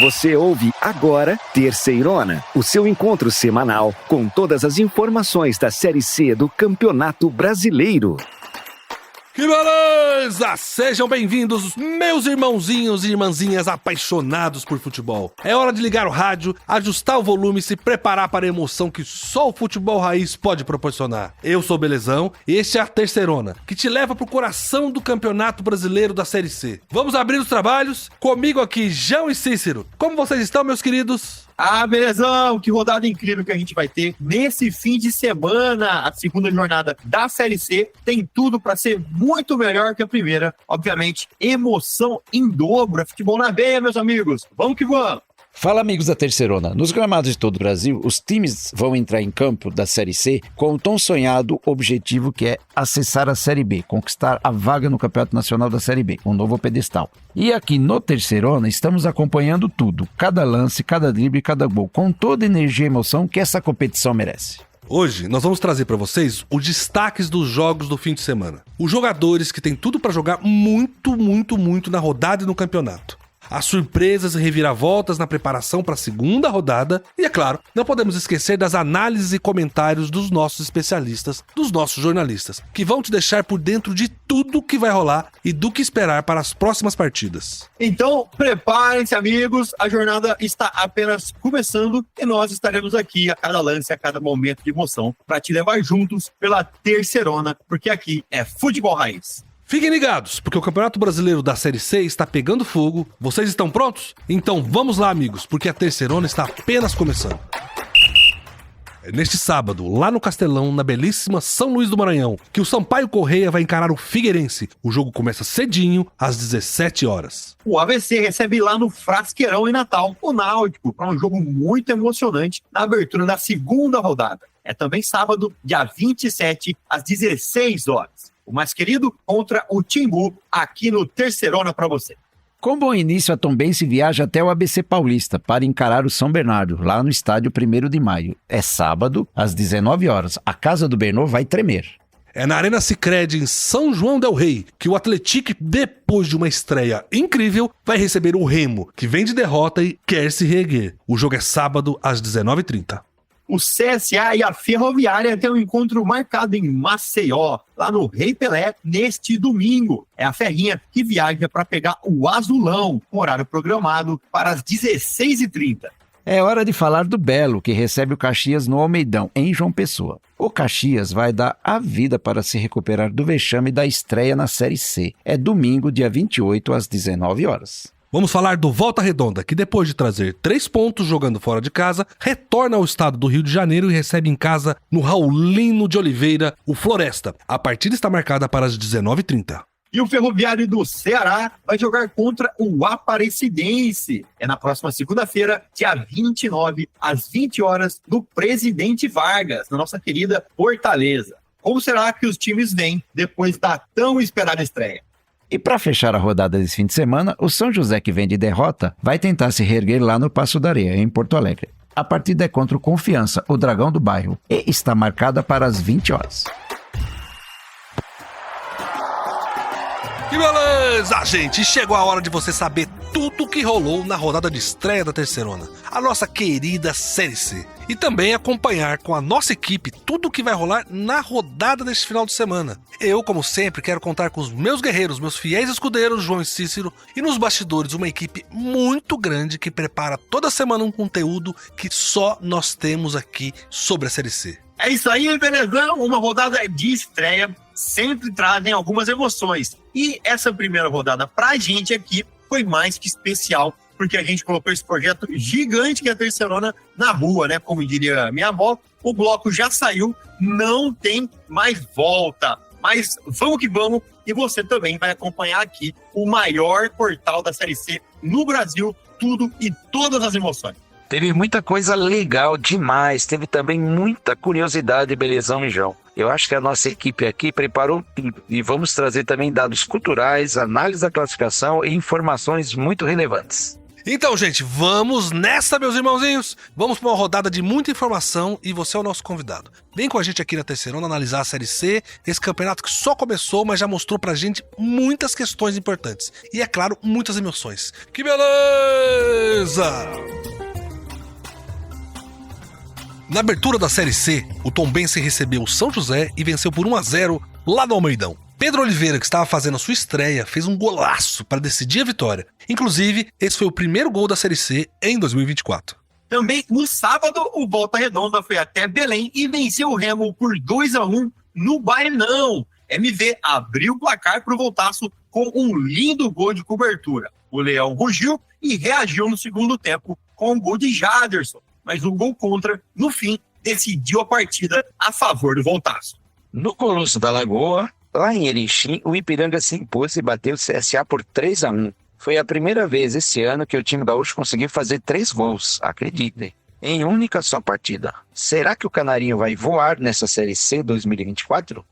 Você ouve agora Terceirona, o seu encontro semanal com todas as informações da Série C do Campeonato Brasileiro. Que beleza! Sejam bem-vindos, meus irmãozinhos e irmãzinhas apaixonados por futebol. É hora de ligar o rádio, ajustar o volume e se preparar para a emoção que só o futebol raiz pode proporcionar. Eu sou o Belezão e este é a Terceirona, que te leva pro coração do Campeonato Brasileiro da Série C. Vamos abrir os trabalhos? Comigo aqui, João e Cícero. Como vocês estão, meus queridos? Belezão, que rodada incrível que a gente vai ter nesse fim de semana. A segunda jornada da Série C tem tudo para ser muito melhor que a primeira. Obviamente, emoção em dobro, é futebol na veia, meus amigos. Vamos que vamos! Fala, amigos da Terceirona. Nos gramados de todo o Brasil, os times vão entrar em campo da Série C com o tão sonhado objetivo que é acessar a Série B, conquistar a vaga no Campeonato Nacional da Série B, um novo pedestal. E aqui no Terceirona estamos acompanhando tudo, cada lance, cada drible, cada gol, com toda a energia e emoção que essa competição merece. Hoje nós vamos trazer para vocês os destaques dos jogos do fim de semana. Os jogadores que têm tudo para jogar muito na rodada e no campeonato. As surpresas e reviravoltas na preparação para a segunda rodada e, é claro, não podemos esquecer das análises e comentários dos nossos especialistas, dos nossos jornalistas, que vão te deixar por dentro de tudo que vai rolar e do que esperar para as próximas partidas. Então, preparem-se, amigos, a jornada está apenas começando e nós estaremos aqui a cada lance, a cada momento de emoção para te levar juntos pela Terceirona, porque aqui é futebol raiz. Fiquem ligados, porque o Campeonato Brasileiro da Série C está pegando fogo. Vocês estão prontos? Então vamos lá, amigos, porque a Terceirona está apenas começando. Neste sábado, lá no Castelão, na belíssima São Luís do Maranhão, que o Sampaio Corrêa vai encarar o Figueirense. O jogo começa cedinho, às 17 horas. O AVC recebe lá no Frasqueirão em Natal o Náutico para um jogo muito emocionante na abertura da segunda rodada. É também sábado, dia 27, às 16 horas. O mais querido contra o Timbu, aqui no Terceirona para você. Com bom início, a Tombense viaja até o ABC Paulista para encarar o São Bernardo, lá no estádio 1º de Maio. É sábado, às 19 horas. A casa do Bernô vai tremer. É na Arena Sicredi, em São João del Rei, que o Atlético, depois de uma estreia incrível, vai receber o Remo, que vem de derrota e quer se reerguer. O jogo é sábado, às 19h30. O CSA e a Ferroviária têm um encontro marcado em Maceió, lá no Rei Pelé, neste domingo. É a Ferrinha que viaja para pegar o Azulão, com horário programado para as 16h30. É hora de falar do Belo, que recebe o Caxias no Almeidão, em João Pessoa. O Caxias vai dar a vida para se recuperar do vexame da estreia na Série C. É domingo, dia 28, às 19 horas. Vamos falar do Volta Redonda, que depois de trazer 3 pontos jogando fora de casa, retorna ao estado do Rio de Janeiro e recebe em casa, no Raulino de Oliveira, o Floresta. A partida está marcada para as 19h30. E o Ferroviário do Ceará vai jogar contra o Aparecidense. É na próxima segunda-feira, dia 29, às 20 horas, no Presidente Vargas, na nossa querida Fortaleza. Como será que os times vêm depois da tão esperada estreia? E para fechar a rodada desse fim de semana, o São José, que vem de derrota, vai tentar se reerguer lá no Passo da Areia, em Porto Alegre. A partida é contra o Confiança, o Dragão do Bairro, e está marcada para as 20 horas. Que beleza, gente! Chegou a hora de você saber tudo o que rolou na rodada de estreia da Terceirona, a nossa querida Série C. E também acompanhar com a nossa equipe tudo o que vai rolar na rodada deste final de semana. Eu, como sempre, quero contar com os meus guerreiros, meus fiéis escudeiros, João e Cícero, e nos bastidores uma equipe muito grande que prepara toda semana um conteúdo que só nós temos aqui sobre a Série C. É isso aí, belezão! Uma rodada de estreia sempre trazem algumas emoções. E essa primeira rodada pra gente aqui foi mais que especial, porque a gente colocou esse projeto gigante que é a Terceirona na rua, né? Como diria minha avó, o bloco já saiu, não tem mais volta. Mas vamos que vamos, e você também vai acompanhar aqui o maior portal da Série C no Brasil, tudo e todas as emoções. Teve muita coisa legal demais, teve também muita curiosidade, Belezão e João. Eu acho que a nossa equipe aqui preparou tudo e vamos trazer também dados culturais, análise da classificação e informações muito relevantes. Então, gente, vamos nessa, meus irmãozinhos. Vamos para uma rodada de muita informação e você é o nosso convidado. Vem com a gente aqui na Terceirona analisar a Série C, esse campeonato que só começou, mas já mostrou pra gente muitas questões importantes. E, é claro, muitas emoções. Que beleza! Na abertura da Série C, o Tombense recebeu o São José e venceu por 1-0 lá no Almeidão. Pedro Oliveira, que estava fazendo a sua estreia, fez um golaço para decidir a vitória. Inclusive, esse foi o primeiro gol da Série C em 2024. Também, no sábado, o Volta Redonda foi até Belém e venceu o Remo por 2-1 no Barenão. MV abriu o placar para o Voltaço com um lindo gol de cobertura. O Leão rugiu e reagiu no segundo tempo com um gol de Jaderson. Mas o gol contra, no fim, decidiu a partida a favor do Voltaço. No Colosso da Lagoa, lá em Erechim, o Ipiranga se impôs e bateu o CSA por 3-1. Foi a primeira vez esse ano que o time gaúcho conseguiu fazer 3 gols, acreditem, em única só partida. Será que o Canarinho vai voar nessa Série C 2024?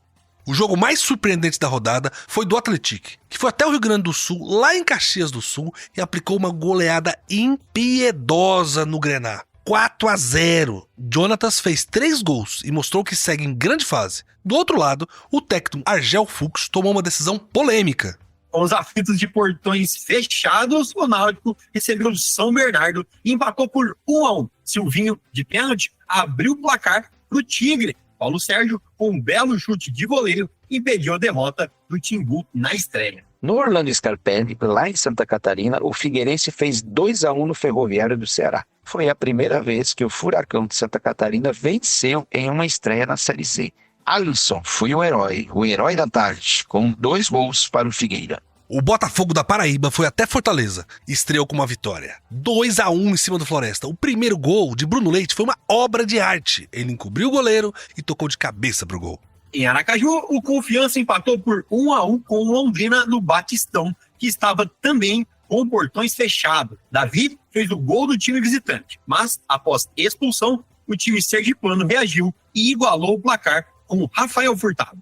O jogo mais surpreendente da rodada foi do Atlético, que foi até o Rio Grande do Sul, lá em Caxias do Sul, e aplicou uma goleada impiedosa no Grená. 4-0. Jonatas fez 3 gols e mostrou que segue em grande fase. Do outro lado, o técnico Argel Fux tomou uma decisão polêmica. Com os aflitos de portões fechados, o Náutico recebeu o São Bernardo e empatou por 1-1. Silvinho, de pênalti, abriu o placar para o Tigre. Paulo Sérgio, com um belo chute de goleiro, impediu a derrota do Timbu na estreia. No Orlando Scarpelli, lá em Santa Catarina, o Figueirense fez 2-1 no Ferroviário do Ceará. Foi a primeira vez que o Furacão de Santa Catarina venceu em uma estreia na Série C. Alisson foi o herói da tarde, com 2 gols para o Figueira. O Botafogo da Paraíba foi até Fortaleza e estreou com uma vitória. 2-1 em cima do Floresta. O primeiro gol de Bruno Leite foi uma obra de arte. Ele encobriu o goleiro e tocou de cabeça pro gol. Em Aracaju, o Confiança empatou por 1-1 com o Londrina no Batistão, que estava também com portões fechados. Davi fez o gol do time visitante, mas após expulsão, o time sergipano reagiu e igualou o placar com o Rafael Furtado.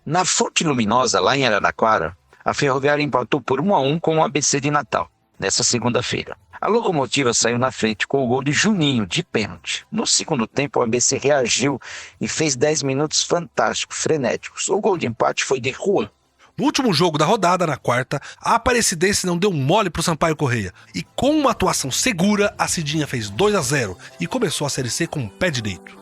Na Fonte Luminosa, lá em Araraquara, a Ferroviária empatou por 1-1 com o ABC de Natal, nessa segunda-feira. A Locomotiva saiu na frente com o gol de Juninho, de pênalti. No segundo tempo, o ABC reagiu e fez 10 minutos fantásticos, frenéticos. O gol de empate foi de Juan. No último jogo da rodada, na quarta, a Aparecidense não deu mole pro Sampaio Corrêa. E com uma atuação segura, a Cidinha fez 2-0 e começou a Série C com o pé direito.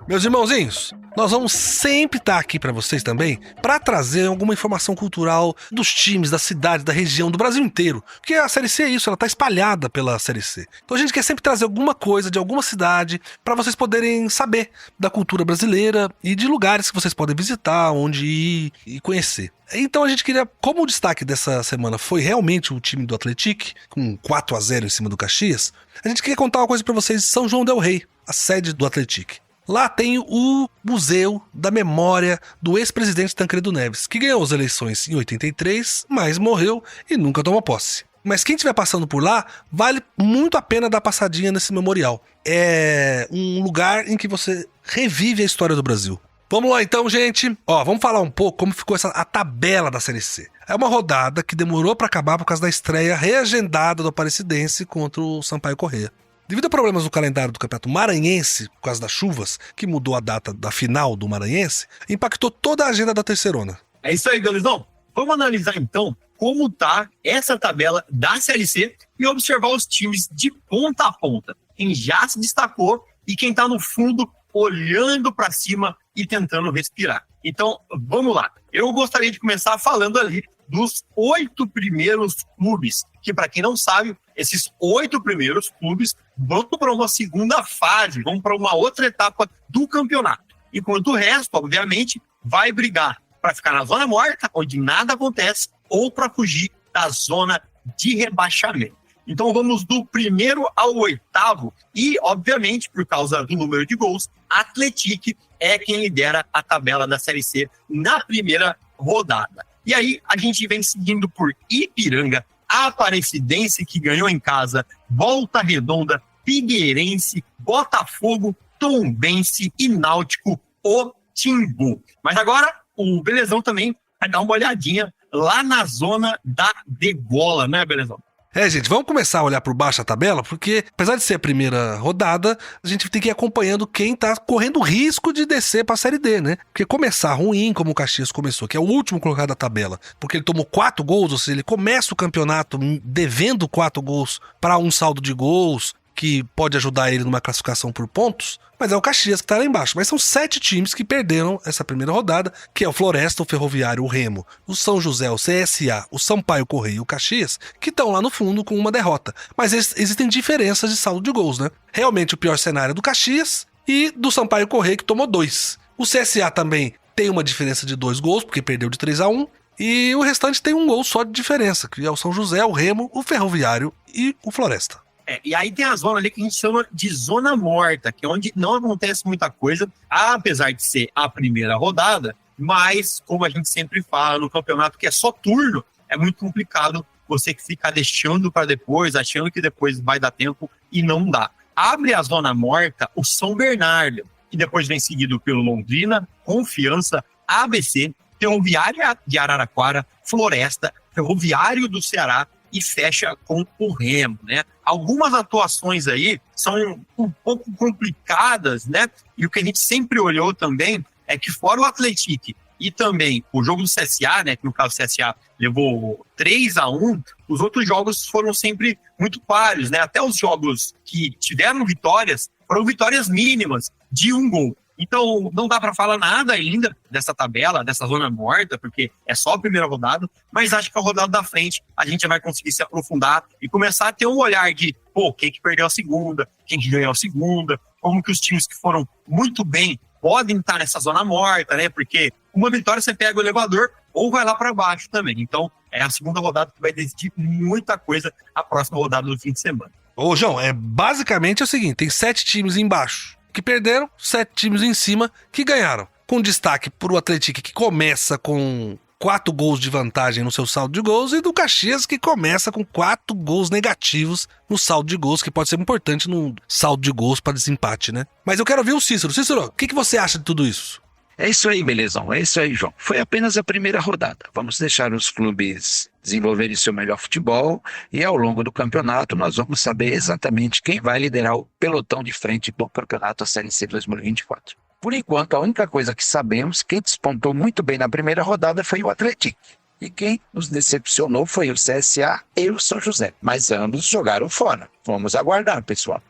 Meus irmãozinhos, nós vamos sempre estar aqui para vocês também para trazer alguma informação cultural dos times, da cidade, da região, do Brasil inteiro. Porque a Série C é isso, ela está espalhada pela Série C. Então a gente quer sempre trazer alguma coisa de alguma cidade para vocês poderem saber da cultura brasileira e de lugares que vocês podem visitar, onde ir e conhecer. Então a gente queria, como o destaque dessa semana foi realmente o time do Atlético, com 4-0 em cima do Caxias, a gente queria contar uma coisa para vocês de São João del Rei, a sede do Atlético. Lá tem o Museu da Memória do ex-presidente Tancredo Neves, que ganhou as eleições em 83, mas morreu e nunca tomou posse. Mas quem estiver passando por lá, vale muito a pena dar passadinha nesse memorial. É um lugar em que você revive a história do Brasil. Vamos lá então, gente. Vamos falar um pouco como ficou a tabela da Série C. É uma rodada que demorou para acabar por causa da estreia reagendada do Aparecidense contra o Sampaio Corrêa. Devido a problemas no calendário do Campeonato Maranhense, por causa das chuvas, que mudou a data da final do Maranhense, impactou toda a agenda da Terceirona. É isso aí, Galizão. Vamos analisar então como tá essa tabela da Série C e observar os times de ponta a ponta. Quem já se destacou e quem tá no fundo olhando para cima e tentando respirar. Então, vamos lá. Eu gostaria de começar falando ali dos 8 primeiros clubes, que para quem não sabe, esses 8 primeiros clubes vão para uma segunda fase, vão para uma outra etapa do campeonato. Enquanto o resto, obviamente, vai brigar para ficar na zona morta, onde nada acontece, ou para fugir da zona de rebaixamento. Então vamos do primeiro ao 8º e, obviamente, por causa do número de gols, Atlético é quem lidera a tabela da Série C na primeira rodada. E aí a gente vem seguindo por Ipiranga, Aparecidense, que ganhou em casa, Volta Redonda, Figueirense, Botafogo, Tombense e Náutico, o Timbu. Mas agora o Belezão também vai dar uma olhadinha lá na zona da degola, né, Belezão? Gente, vamos começar a olhar por baixo a tabela, porque apesar de ser a primeira rodada, a gente tem que ir acompanhando quem tá correndo risco de descer pra Série D, né? Porque começar ruim, como o Caxias começou, que é o último colocado da tabela, porque ele tomou 4 gols, ou seja, ele começa o campeonato devendo 4 gols para um saldo de gols, que pode ajudar ele numa classificação por pontos, mas é o Caxias que tá lá embaixo. Mas são 7 times que perderam essa primeira rodada, que é o Floresta, o Ferroviário, o Remo, o São José, o CSA, o Sampaio Correia e o Caxias, que estão lá no fundo com uma derrota. Mas existem diferenças de saldo de gols, né? Realmente o pior cenário é do Caxias e do Sampaio Correia, que tomou 2. O CSA também tem uma diferença de 2 gols, porque perdeu de 3-1, e o restante tem um gol só de diferença, que é o São José, o Remo, o Ferroviário e o Floresta. E aí tem a zona ali que a gente chama de zona morta, que é onde não acontece muita coisa, apesar de ser a primeira rodada, mas, como a gente sempre fala no campeonato, que é só turno, é muito complicado você ficar deixando para depois, achando que depois vai dar tempo, e não dá. Abre a zona morta o São Bernardo, e depois vem seguido pelo Londrina, Confiança, ABC, Ferroviário de Araraquara, Floresta, Ferroviário do Ceará, e fecha com o Remo, né? Algumas atuações aí são um pouco complicadas, né? E o que a gente sempre olhou também é que fora o Atlético e também o jogo do CSA, né? Que no caso o CSA levou 3-1, os outros jogos foram sempre muito pares, né? Até os jogos que tiveram vitórias foram vitórias mínimas de 1 gol. Então, não dá para falar nada ainda dessa tabela, dessa zona morta, porque é só a primeira rodada, mas acho que a rodada da frente a gente já vai conseguir se aprofundar e começar a ter um olhar de, quem que perdeu a segunda, quem que ganhou a segunda, como que os times que foram muito bem podem estar nessa zona morta, né? Porque uma vitória você pega o elevador ou vai lá para baixo também. Então, é a segunda rodada que vai decidir muita coisa a próxima rodada do fim de semana. Ô, João, basicamente é o seguinte, tem 7 times embaixo que perderam, 7 times em cima que ganharam. Com destaque para o Atlético, que começa com 4 gols de vantagem no seu saldo de gols, e do Caxias, que começa com 4 gols negativos no saldo de gols, que pode ser importante no saldo de gols para desempate, né? Mas eu quero ouvir o Cícero. Cícero, o que você acha de tudo isso? É isso aí, belezão. É isso aí, João. Foi apenas a primeira rodada. Vamos deixar os clubes desenvolverem seu melhor futebol e ao longo do campeonato nós vamos saber exatamente quem vai liderar o pelotão de frente do campeonato da Série C 2024. Por enquanto, a única coisa que sabemos, quem despontou muito bem na primeira rodada foi o Atlético. E quem nos decepcionou foi o CSA e o São José. Mas ambos jogaram fora. Vamos aguardar, pessoal.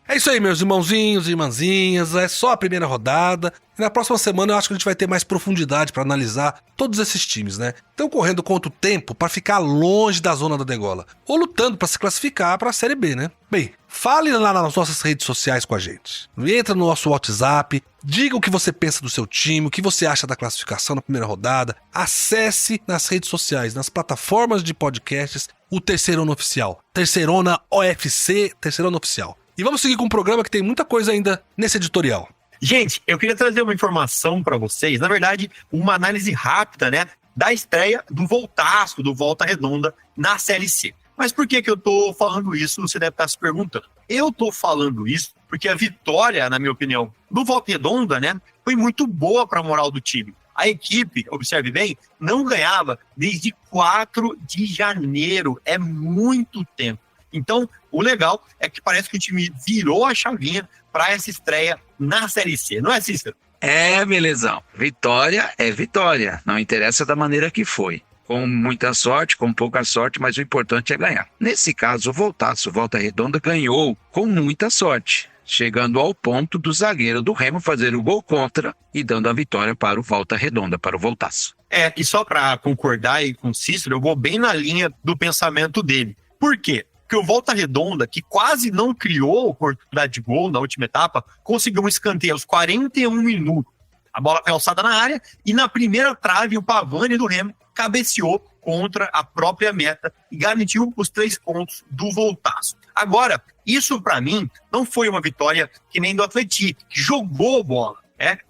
É isso aí, meus irmãozinhos e irmãzinhas, é só a primeira rodada. E na próxima semana eu acho que a gente vai ter mais profundidade para analisar todos esses times, né? Estão correndo contra o tempo para ficar longe da zona da degola, ou lutando para se classificar para a Série B, né? Bem, fale lá nas nossas redes sociais com a gente. Entra no nosso WhatsApp, diga o que você pensa do seu time, o que você acha da classificação na primeira rodada. Acesse nas redes sociais, nas plataformas de podcasts, o Terceirona Oficial. Terceirona OFC, Terceirona Oficial. E vamos seguir com um programa que tem muita coisa ainda nesse editorial. Gente, eu queria trazer uma informação para vocês, na verdade, uma análise rápida, né, da estreia do Voltaço, do Volta Redonda, na Série C. Mas por que eu tô falando isso? Você deve estar se perguntando. Eu tô falando isso porque a vitória, na minha opinião, do Volta Redonda, né, foi muito boa para a moral do time. A equipe, observe bem, não ganhava desde 4 de janeiro. É muito tempo. Então, o legal é que parece que o time virou a chavinha para essa estreia na Série C. Não é, Cícero? É, belezão. Vitória é vitória. Não interessa da maneira que foi. Com muita sorte, com pouca sorte, mas o importante é ganhar. Nesse caso, o Voltaço, Volta Redonda, ganhou com muita sorte, chegando ao ponto do zagueiro do Remo fazer o gol contra e dando a vitória para o Volta Redonda, para o Voltaço. E só para concordar aí com o Cícero, eu vou bem na linha do pensamento dele. Por quê? Porque o Volta Redonda, que quase não criou oportunidade de gol na última etapa, conseguiu um escanteio aos 41 minutos. A bola foi alçada na área e na primeira trave o Pavani do Remo cabeceou contra a própria meta e garantiu os 3 pontos do Voltaço. Agora, isso para mim não foi uma vitória que nem do Atlético, que jogou bola.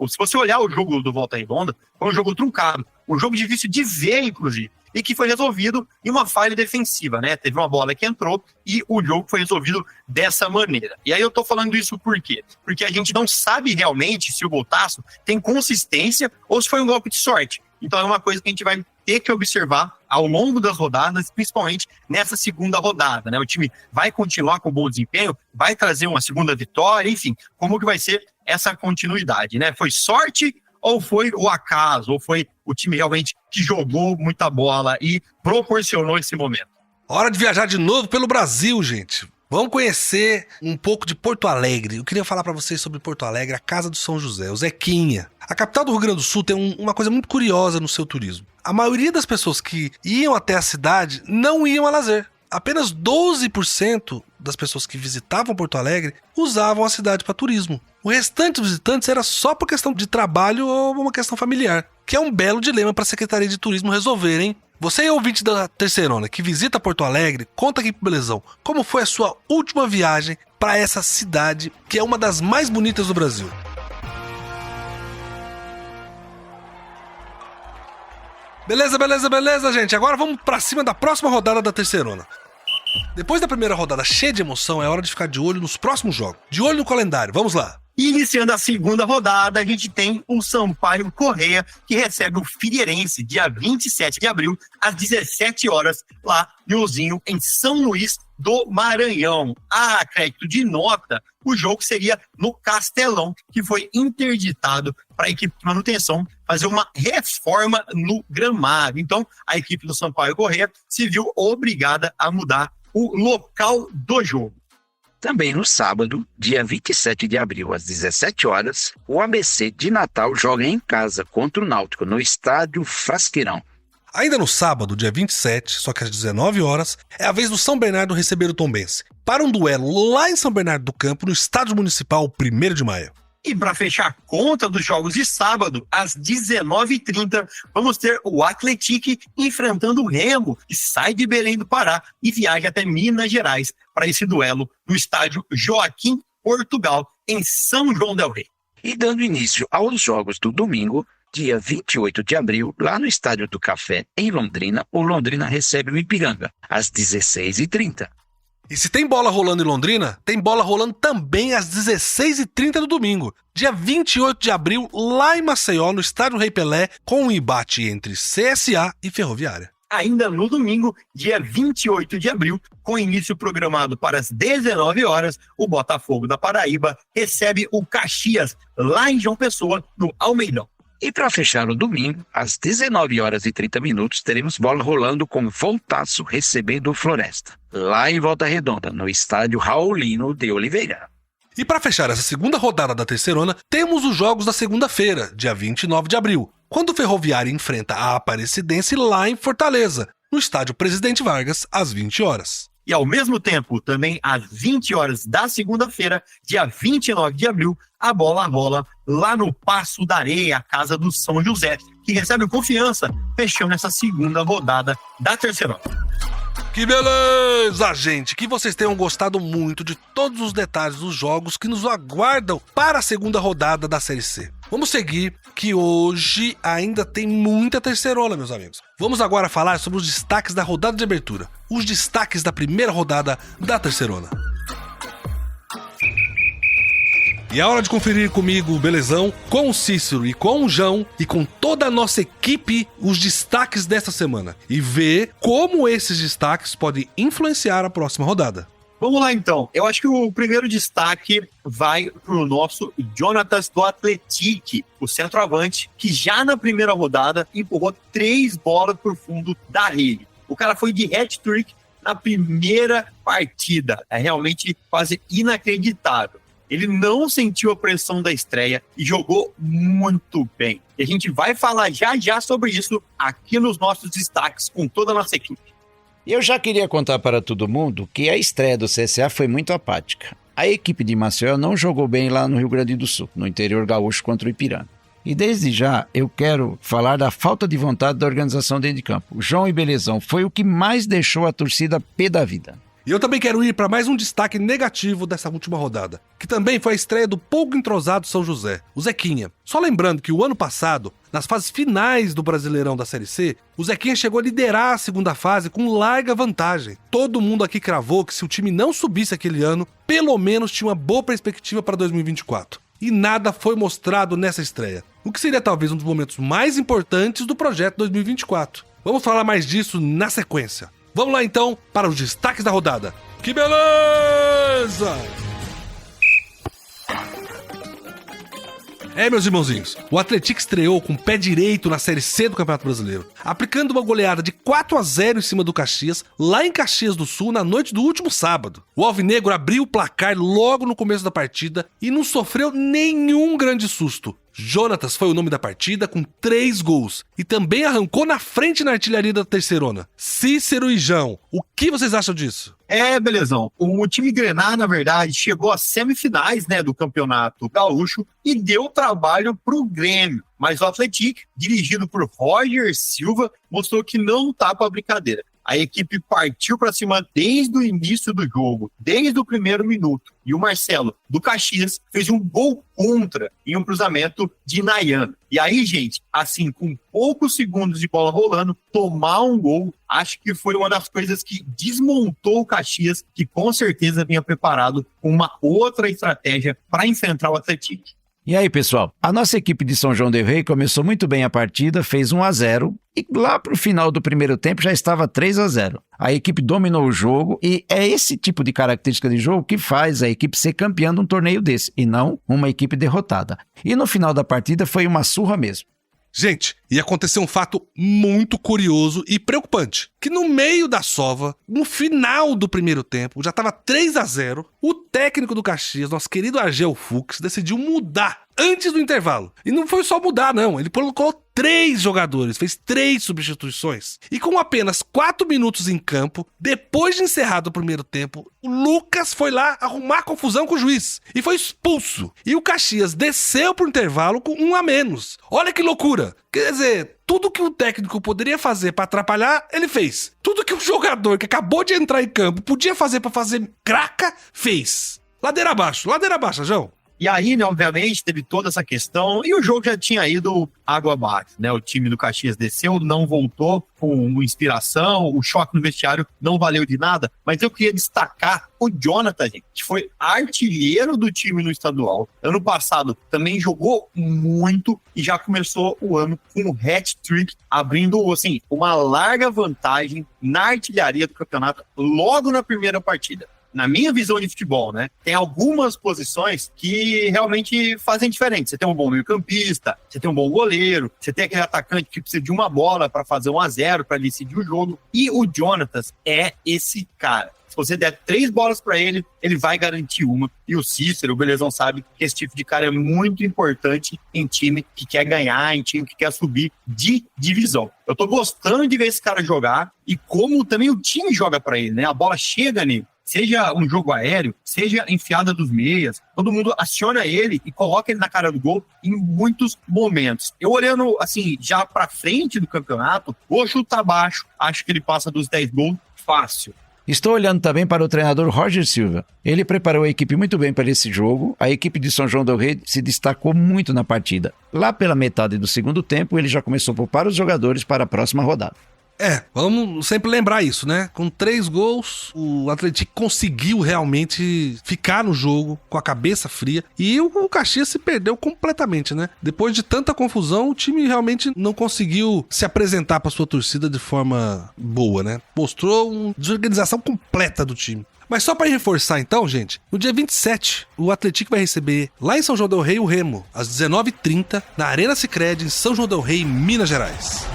Se você olhar o jogo do Volta Redonda, foi um jogo truncado, um jogo difícil de ver, inclusive, e que foi resolvido em uma falha defensiva, né? Teve uma bola que entrou e o jogo foi resolvido dessa maneira. E aí eu tô falando isso por quê? Porque a gente não sabe realmente se o Voltaço tem consistência ou se foi um golpe de sorte. Então é uma coisa que a gente vai ter que observar ao longo das rodadas, principalmente nessa segunda rodada, né? O time vai continuar com bom desempenho, vai trazer uma segunda vitória, enfim, como que vai ser essa continuidade, né? Foi sorte ou foi o acaso, ou foi o time realmente que jogou muita bola e proporcionou esse momento? Hora de viajar de novo pelo Brasil, gente. Vamos conhecer um pouco de Porto Alegre. Eu queria falar para vocês sobre Porto Alegre, a Casa do São José, o Zequinha. A capital do Rio Grande do Sul tem uma coisa muito curiosa no seu turismo. A maioria das pessoas que iam até a cidade não iam a lazer. Apenas 12% das pessoas que visitavam Porto Alegre usavam a cidade para turismo. O restante dos visitantes era só por questão de trabalho ou uma questão familiar, que é um belo dilema para a Secretaria de Turismo resolver, hein? Você é ouvinte da Terceirona que visita Porto Alegre, conta aqui pro Belezão como foi a sua última viagem para essa cidade que é uma das mais bonitas do Brasil. Beleza, gente. Agora vamos pra cima da próxima rodada da Terceirona. Depois da primeira rodada cheia de emoção, é hora de ficar de olho nos próximos jogos. De olho no calendário, vamos lá. Iniciando a segunda rodada, a gente tem o Sampaio Corrêa, que recebe o Figueirense, dia 27 de abril, às 17 horas, lá em Ozinho, em São Luís do Maranhão. A crédito de nota, o jogo seria no Castelão, que foi interditado para a equipe de manutenção fazer uma reforma no gramado. Então, a equipe do Sampaio Corrêa se viu obrigada a mudar o local do jogo. Também no sábado, dia 27 de abril, às 17 horas, o ABC de Natal joga em casa contra o Náutico, no estádio Frasqueirão. Ainda no sábado, dia 27, só que às 19 horas, é a vez do São Bernardo receber o Tombense, para um duelo lá em São Bernardo do Campo, no estádio municipal, 1º de maio. E para fechar a conta dos jogos de sábado, às 19h30, vamos ter o Atlético enfrentando o Remo, que sai de Belém do Pará e viaja até Minas Gerais para esse duelo no estádio Joaquim Portugal, em São João del Rei. E dando início aos jogos do domingo, dia 28 de abril, lá no Estádio do Café, em Londrina, o Londrina recebe o Ipiranga, às 16h30. E se tem bola rolando em Londrina, tem bola rolando também às 16h30 do domingo, dia 28 de abril, lá em Maceió, no Estádio Rei Pelé, com um embate entre CSA e Ferroviária. Ainda no domingo, dia 28 de abril, com início programado para as 19 horas, o Botafogo da Paraíba recebe o Caxias, lá em João Pessoa, no Almeidão. E para fechar o domingo, às 19h30, teremos bola rolando com Voltaço recebendo o Floresta, lá em Volta Redonda, no estádio Raulino de Oliveira. E para fechar essa segunda rodada da Terceirona, temos os jogos da segunda-feira, dia 29 de abril, quando o Ferroviária enfrenta a Aparecidense lá em Fortaleza, no estádio Presidente Vargas, às 20 horas. E ao mesmo tempo, também às 20 horas da segunda-feira, dia 29 de abril, a bola rola lá no Passo da Areia, a casa do São José, que recebe o Confiança, fechando essa segunda rodada da Terceirona. Que beleza, gente! Que vocês tenham gostado muito de todos os detalhes dos jogos que nos aguardam para a segunda rodada da Série C. Vamos seguir, que hoje ainda tem muita Terceirona, meus amigos. Vamos agora falar sobre os destaques da rodada de abertura. Os destaques da primeira rodada da Terceirona. E é hora de conferir comigo, Belezão, com o Cícero e com o João e com toda a nossa equipe os destaques desta semana e ver como esses destaques podem influenciar a próxima rodada. Vamos lá então, eu acho que o primeiro destaque vai para o nosso Jonatas do Atlético, o centroavante, que já na primeira rodada empurrou 3 bolas para o fundo da rede. O cara foi de hat-trick na primeira partida, é realmente quase inacreditável. Ele não sentiu a pressão da estreia e jogou muito bem. E a gente vai falar já sobre isso aqui nos nossos destaques com toda a nossa equipe. Eu já queria contar para todo mundo que a estreia do CSA foi muito apática. A equipe de Maceió não jogou bem lá no Rio Grande do Sul, no interior gaúcho contra o Ipiranga. E desde já eu quero falar da falta de vontade da organização dentro de campo. O João e Belezão foi o que mais deixou a torcida pé da vida. E eu também quero ir para mais um destaque negativo dessa última rodada, que também foi a estreia do pouco entrosado São José, o Zequinha. Só lembrando que o ano passado, nas fases finais do Brasileirão da Série C, o Zequinha chegou a liderar a segunda fase com larga vantagem. Todo mundo aqui cravou que se o time não subisse aquele ano, pelo menos tinha uma boa perspectiva para 2024. E nada foi mostrado nessa estreia, o que seria talvez um dos momentos mais importantes do projeto 2024. Vamos falar mais disso na sequência. Vamos lá então para os destaques da rodada. Que beleza! Meus irmãozinhos, o Atlético estreou com o pé direito na Série C do Campeonato Brasileiro, aplicando uma goleada de 4-0 em cima do Caxias, lá em Caxias do Sul, na noite do último sábado. O Alvinegro abriu o placar logo no começo da partida e não sofreu nenhum grande susto. Jonatas foi o nome da partida com 3 gols e também arrancou na frente na artilharia da Terceirona. Cícero e João, o que vocês acham disso? Belezão. O time Grená, na verdade, chegou às semifinais, né, do Campeonato Gaúcho e deu trabalho pro Grêmio. Mas o Atlético, dirigido por Roger Silva, mostrou que não tá pra brincadeira. A equipe partiu para cima desde o início do jogo, desde o primeiro minuto. E o Marcelo, do Caxias, fez um gol contra em um cruzamento de Nayan. E aí, gente, assim, com poucos segundos de bola rolando, tomar um gol, acho que foi uma das coisas que desmontou o Caxias, que com certeza vinha preparado com uma outra estratégia para enfrentar o Atlético. E aí, pessoal, a nossa equipe de São João del Rei começou muito bem a partida, fez 1-0 e lá pro final do primeiro tempo já estava 3-0. A equipe dominou o jogo e é esse tipo de característica de jogo que faz a equipe ser campeã de um torneio desse e não uma equipe derrotada. E no final da partida foi uma surra mesmo. Gente, ia acontecer um fato muito curioso e preocupante, que no meio da sova, no final do primeiro tempo, já estava 3-0, o técnico do Caxias, nosso querido Argel Fux, decidiu mudar antes do intervalo. E não foi só mudar, não, ele colocou 3 jogadores, fez 3 substituições. E com apenas 4 minutos em campo, depois de encerrado o primeiro tempo, o Lucas foi lá arrumar confusão com o juiz e foi expulso. E o Caxias desceu pro intervalo com 1 a menos. Olha que loucura! Quer dizer, tudo que o técnico poderia fazer pra atrapalhar, ele fez. Tudo que o jogador que acabou de entrar em campo podia fazer pra fazer craca, fez. Ladeira abaixo, João. E aí, né, obviamente, teve toda essa questão e o jogo já tinha ido água abaixo, né? O time do Caxias desceu, não voltou com inspiração, o choque no vestiário não valeu de nada, mas eu queria destacar o Jonathan, gente, que foi artilheiro do time no estadual. Ano passado também jogou muito e já começou o ano com um hat-trick, abrindo, assim, uma larga vantagem na artilharia do campeonato logo na primeira partida. Na minha visão de futebol, né? Tem algumas posições que realmente fazem diferente. Você tem um bom meio-campista, você tem um bom goleiro, você tem aquele atacante que precisa de uma bola para fazer 1-0, para decidir o jogo. E o Jonatas é esse cara. Se você der 3 bolas para ele, ele vai garantir uma. E o Cícero, o Belezão, sabe que esse tipo de cara é muito importante em time que quer ganhar, em time que quer subir de divisão. Eu tô gostando de ver esse cara jogar e como também o time joga para ele, né? A bola chega nele. Seja um jogo aéreo, seja enfiada dos meias, todo mundo aciona ele e coloca ele na cara do gol em muitos momentos. Eu olhando, assim, já pra frente do campeonato, vou chutar baixo, acho que ele passa dos 10 gols fácil. Estou olhando também para o treinador Roger Silva. Ele preparou a equipe muito bem para esse jogo. A equipe de São João del Rei se destacou muito na partida. Lá pela metade do segundo tempo, ele já começou a poupar os jogadores para a próxima rodada. Vamos sempre lembrar isso, né? Com 3 gols, o Atlético conseguiu realmente ficar no jogo com a cabeça fria e o Caxias se perdeu completamente, né? Depois de tanta confusão, o time realmente não conseguiu se apresentar para sua torcida de forma boa, né? Mostrou uma desorganização completa do time. Mas só para reforçar então, gente, no dia 27, o Atlético vai receber lá em São João del Rei o Remo, às 19h30, na Arena Sicredi, em São João del Rei, Minas Gerais.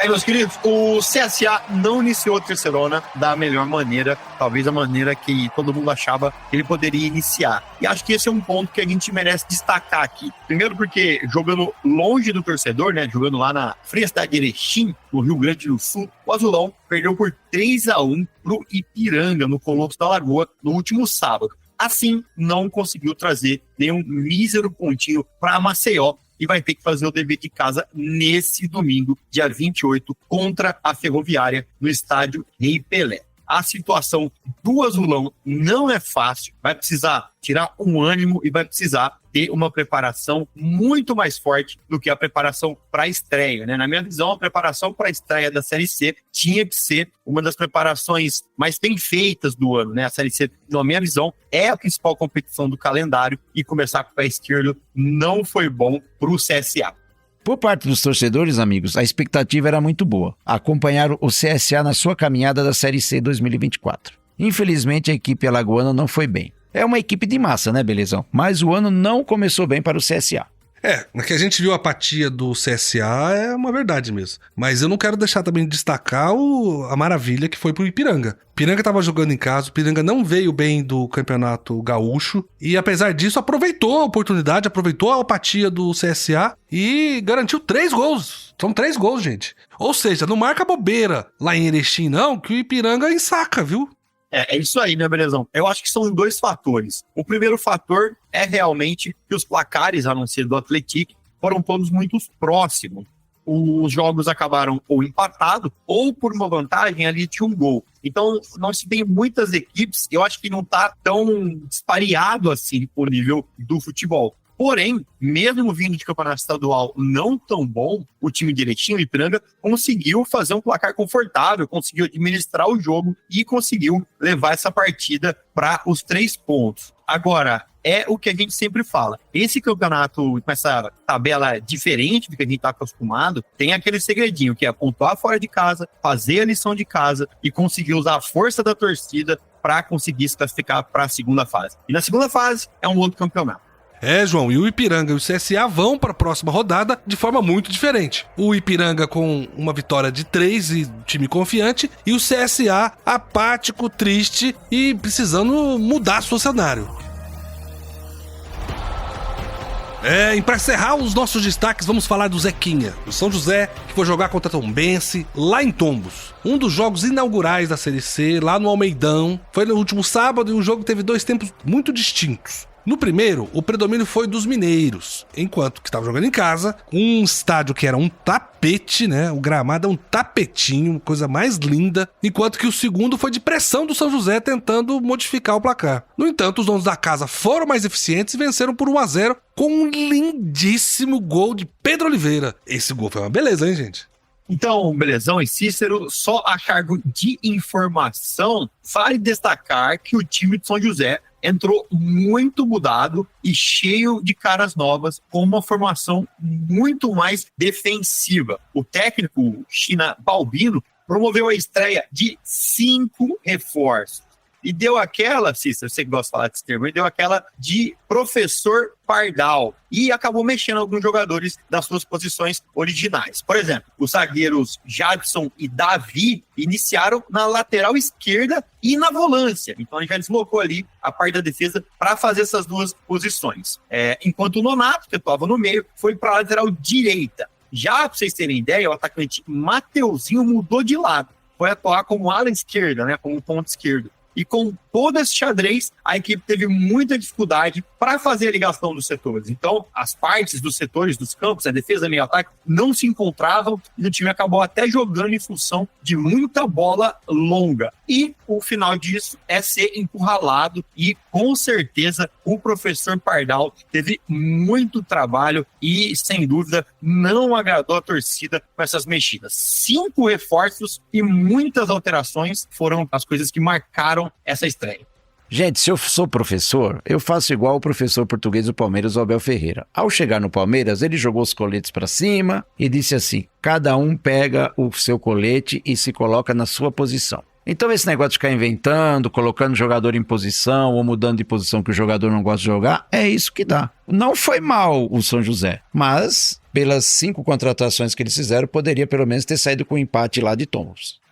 Meus queridos, o CSA não iniciou a Terceirona da melhor maneira, talvez a maneira que todo mundo achava que ele poderia iniciar. E acho que esse é um ponto que a gente merece destacar aqui. Primeiro porque jogando longe do torcedor, né, jogando lá na fria cidade de Erechim, no Rio Grande do Sul, o Azulão perdeu por 3-1 pro Ipiranga, no Colosso da Lagoa, no último sábado. Assim, não conseguiu trazer nenhum mísero pontinho para Maceió, e vai ter que fazer o dever de casa nesse domingo, dia 28, contra a Ferroviária, no estádio Rei Pelé. A situação do Azulão não é fácil, vai precisar tirar um ânimo e vai precisar ter uma preparação muito mais forte do que a preparação para a estreia, né? Na minha visão, a preparação para a estreia da Série C tinha que ser uma das preparações mais bem feitas do ano, né? A Série C, na minha visão, é a principal competição do calendário e começar com o pé esquerdo não foi bom para o CSA. Por parte dos torcedores, amigos, a expectativa era muito boa. Acompanhar o CSA na sua caminhada da Série C 2024. Infelizmente, a equipe alagoana não foi bem. É uma equipe de massa, né, Belezão? Mas o ano não começou bem para o CSA. Que a gente viu a apatia do CSA é uma verdade mesmo. Mas eu não quero deixar também de destacar a maravilha que foi pro Ipiranga. O Ipiranga tava jogando em casa, o Ipiranga não veio bem do Campeonato Gaúcho e apesar disso aproveitou a oportunidade, aproveitou a apatia do CSA e garantiu 3 gols. São 3 gols, gente. Ou seja, não marca bobeira lá em Erechim não, que o Ipiranga ensaca, viu? É isso aí, né, Belezão? Eu acho que são 2 fatores. O primeiro fator é realmente que os placares, a não ser do Atlético, foram todos muito próximos. Os jogos acabaram ou empatados ou por uma vantagem ali de 1 gol. Então, nós tem muitas equipes, eu acho que não está tão dispareado assim o nível do futebol. Porém, mesmo vindo de campeonato estadual não tão bom, o time de Erechim, o Ipiranga, conseguiu fazer um placar confortável, conseguiu administrar o jogo e conseguiu levar essa partida para os 3 pontos. Agora, é o que a gente sempre fala. Esse campeonato, com essa tabela diferente do que a gente está acostumado, tem aquele segredinho, que é pontuar fora de casa, fazer a lição de casa e conseguir usar a força da torcida para conseguir se classificar para a segunda fase. E na segunda fase é um outro campeonato. João, e o Ipiranga e o CSA vão para a próxima rodada de forma muito diferente. O Ipiranga com uma vitória de 3 e time confiante, e o CSA apático, triste e precisando mudar seu cenário. E para encerrar os nossos destaques, vamos falar do Zequinha, do São José, que foi jogar contra Tombense lá em Tombos. Um dos jogos inaugurais da Série C, lá no Almeidão. Foi no último sábado e o jogo teve 2 tempos muito distintos. No primeiro, o predomínio foi dos mineiros, enquanto que estava jogando em casa, um estádio que era um tapete, né? O gramado é um tapetinho, coisa mais linda, enquanto que o segundo foi de pressão do São José tentando modificar o placar. No entanto, os donos da casa foram mais eficientes e venceram por 1-0 com um lindíssimo gol de Pedro Oliveira. Esse gol foi uma beleza, hein, gente? Então, Belezão e Cícero, só a cargo de informação, vale destacar que o time de São José entrou muito mudado e cheio de caras novas, com uma formação muito mais defensiva. O técnico China Balbino promoveu a estreia de 5 reforços. E deu aquela, Cícero, você que gosta de falar desse termo, deu aquela de professor Pardal. E acabou mexendo alguns jogadores das suas posições originais. Por exemplo, os zagueiros Jadson e Davi iniciaram na lateral esquerda e na volância. Então a gente já deslocou ali a parte da defesa para fazer essas 2 posições. Enquanto o Nonato, que atuava no meio, foi para a lateral direita. Já para vocês terem ideia, o atacante Mateuzinho mudou de lado. Foi atuar como ala esquerda, né, como ponto esquerdo. E com todo esse xadrez, a equipe teve muita dificuldade para fazer a ligação dos setores. Então, as partes dos setores dos campos, a defesa e meio ataque, não se encontravam e o time acabou até jogando em função de muita bola longa. E o final disso é ser encurralado e, com certeza, o professor Pardal teve muito trabalho e, sem dúvida, não agradou a torcida com essas mexidas. 5 reforços e muitas alterações foram as coisas que marcaram essa estreia. Gente, se eu sou professor, eu faço igual o professor português do Palmeiras, o Abel Ferreira. Ao chegar no Palmeiras, ele jogou os coletes para cima e disse assim: cada um pega o seu colete e se coloca na sua posição. Então esse negócio de ficar inventando, colocando o jogador em posição ou mudando de posição que o jogador não gosta de jogar, é isso que dá. Não foi mal o São José, mas pelas 5 contratações que eles fizeram, poderia pelo menos ter saído com um empate lá de Tombos.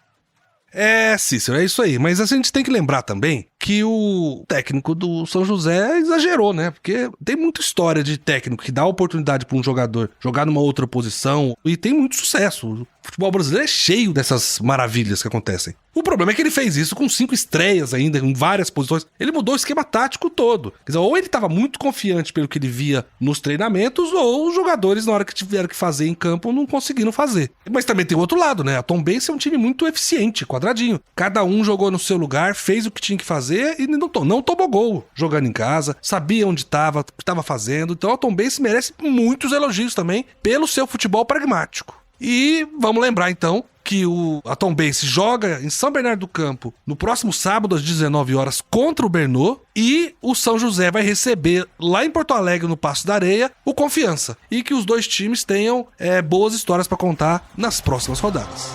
Cícero, é isso aí. Mas a gente tem que lembrar também que o técnico do São José exagerou, né? Porque tem muita história de técnico que dá oportunidade para um jogador jogar numa outra posição e tem muito sucesso. O futebol brasileiro é cheio dessas maravilhas que acontecem. O problema é que ele fez isso com 5 estreias ainda, em várias posições. Ele mudou o esquema tático todo. Quer dizer, ou ele estava muito confiante pelo que ele via nos treinamentos, ou os jogadores, na hora que tiveram que fazer em campo, não conseguiram fazer. Mas também tem o outro lado, né? A Tombense é um time muito eficiente, quadradinho. Cada um jogou no seu lugar, fez o que tinha que fazer e não tomou gol jogando em casa, sabia onde estava, o que estava fazendo. Então a Tombense merece muitos elogios também pelo seu futebol pragmático. E vamos lembrar então que a Tombense joga em São Bernardo do Campo no próximo sábado às 19 horas contra o Bernô, e o São José vai receber lá em Porto Alegre, no Paço da Areia, o Confiança, e que os dois times tenham boas histórias para contar nas próximas rodadas.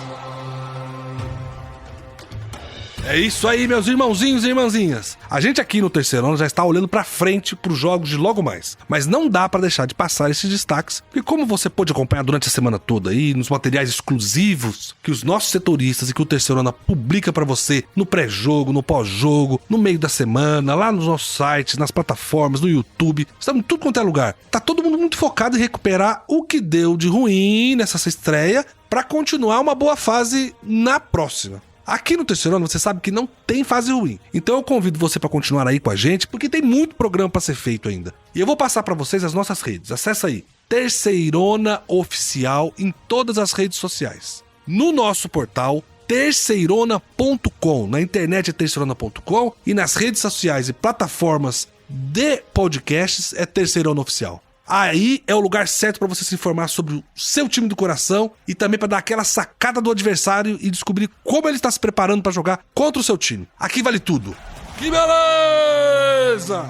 É isso aí, meus irmãozinhos e irmãzinhas. A gente aqui no Terceirona já está olhando pra frente pros jogos de logo mais. Mas não dá pra deixar de passar esses destaques, porque como você pôde acompanhar durante a semana toda aí, nos materiais exclusivos que os nossos setoristas e que o Terceirona publica pra você no pré-jogo, no pós-jogo, no meio da semana, lá nos nossos sites, nas plataformas, no YouTube, estamos em tudo quanto é lugar. Tá todo mundo muito focado em recuperar o que deu de ruim nessa estreia pra continuar uma boa fase na próxima. Aqui no Terceirona você sabe que não tem fase ruim, então eu convido você para continuar aí com a gente, porque tem muito programa para ser feito ainda. E eu vou passar para vocês as nossas redes, acessa aí, Terceirona Oficial em todas as redes sociais. No nosso portal, terceirona.com, na internet é terceirona.com e nas redes sociais e plataformas de podcasts é Terceirona Oficial. Aí é o lugar certo para você se informar sobre o seu time do coração e também para dar aquela sacada do adversário e descobrir como ele está se preparando para jogar contra o seu time. Aqui vale tudo. Que beleza!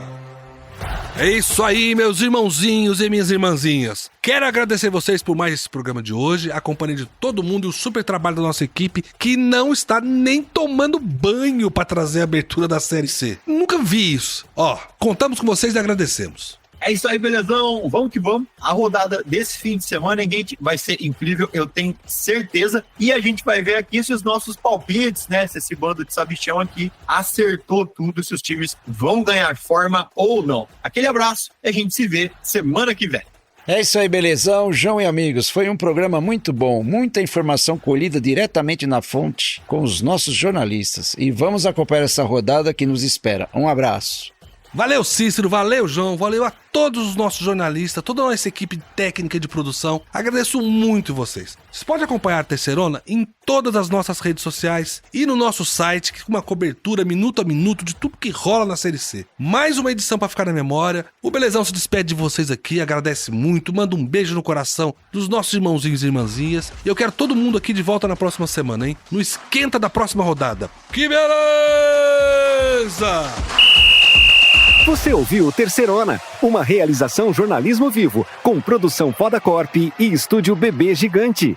É isso aí, meus irmãozinhos e minhas irmãzinhas. Quero agradecer vocês por mais esse programa de hoje, a companhia de todo mundo e o super trabalho da nossa equipe, que não está nem tomando banho para trazer a abertura da Série C. Nunca vi isso. Ó, contamos com vocês e agradecemos. É isso aí, belezão. Vamos que vamos. A rodada desse fim de semana, gente, vai ser incrível, eu tenho certeza. E a gente vai ver aqui se os nossos palpites, né? Se esse bando de sabichão aqui acertou tudo, se os times vão ganhar forma ou não. Aquele abraço e a gente se vê semana que vem. É isso aí, belezão, João e amigos. Foi um programa muito bom, muita informação colhida diretamente na fonte com os nossos jornalistas. E vamos acompanhar essa rodada que nos espera. Um abraço. Valeu, Cícero, valeu, João, valeu a todos os nossos jornalistas, toda a nossa equipe técnica de produção. Agradeço muito vocês. Vocês podem acompanhar a Terceirona em todas as nossas redes sociais e no nosso site, com uma cobertura minuto a minuto de tudo que rola na Série C. Mais uma edição para ficar na memória. O Belezão se despede de vocês aqui, agradece muito, manda um beijo no coração dos nossos irmãozinhos e irmãzinhas. E eu quero todo mundo aqui de volta na próxima semana, hein? No esquenta da próxima rodada. Que beleza! Você ouviu o Terceirona, uma realização jornalismo vivo, com produção Poda Corp e estúdio Bebê Gigante.